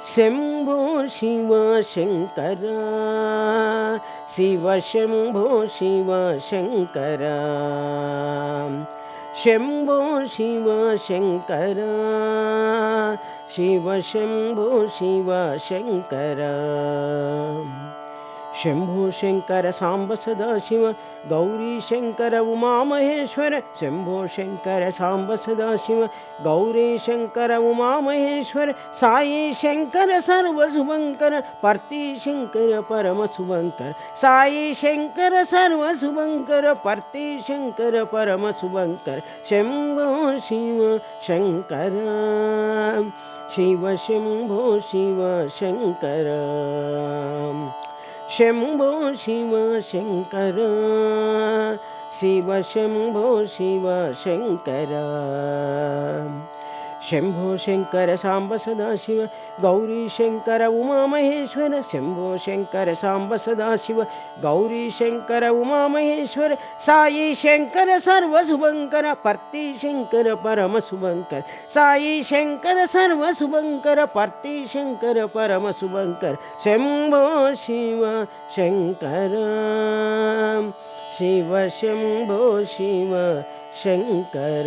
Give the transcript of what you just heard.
शंभो शिव शंकर शिव शंभो शिव शंकर शंभो शिव शंकर शिव शंभो शिव शंकर शंभो शंकर सांब सदाशिव गौरी शंकर उमा महेश्वर शंभो शंकर सांब सदाशिव गौरी शंकर उमा महेश्वर साई शंकर सर्व शुभंकर पार्थी शंकर परम शुभंकर साई शंकर सर्व शुभंकर पार्थी शंकर परम शुभंकर शंभो शिव शंकर शिव शंभो शिव शंकर शंभो शिव शंकर शिव शंभो शिव शंकर शंभो शंकर सांब सदाशिव गौरी शंकर उमा महेश्वर शंभो शंकर सांब सदाशिव गौरी शंकर उमा महेश्वर साई शंकर सर्व शुभंकर पार्थी शंकर परम शुभंकर साई शंकर सर्व शुभंकर पार्थी शंकर परम शुभंकर शंभो शिव शंकर शिव शंभो शिव शंकर।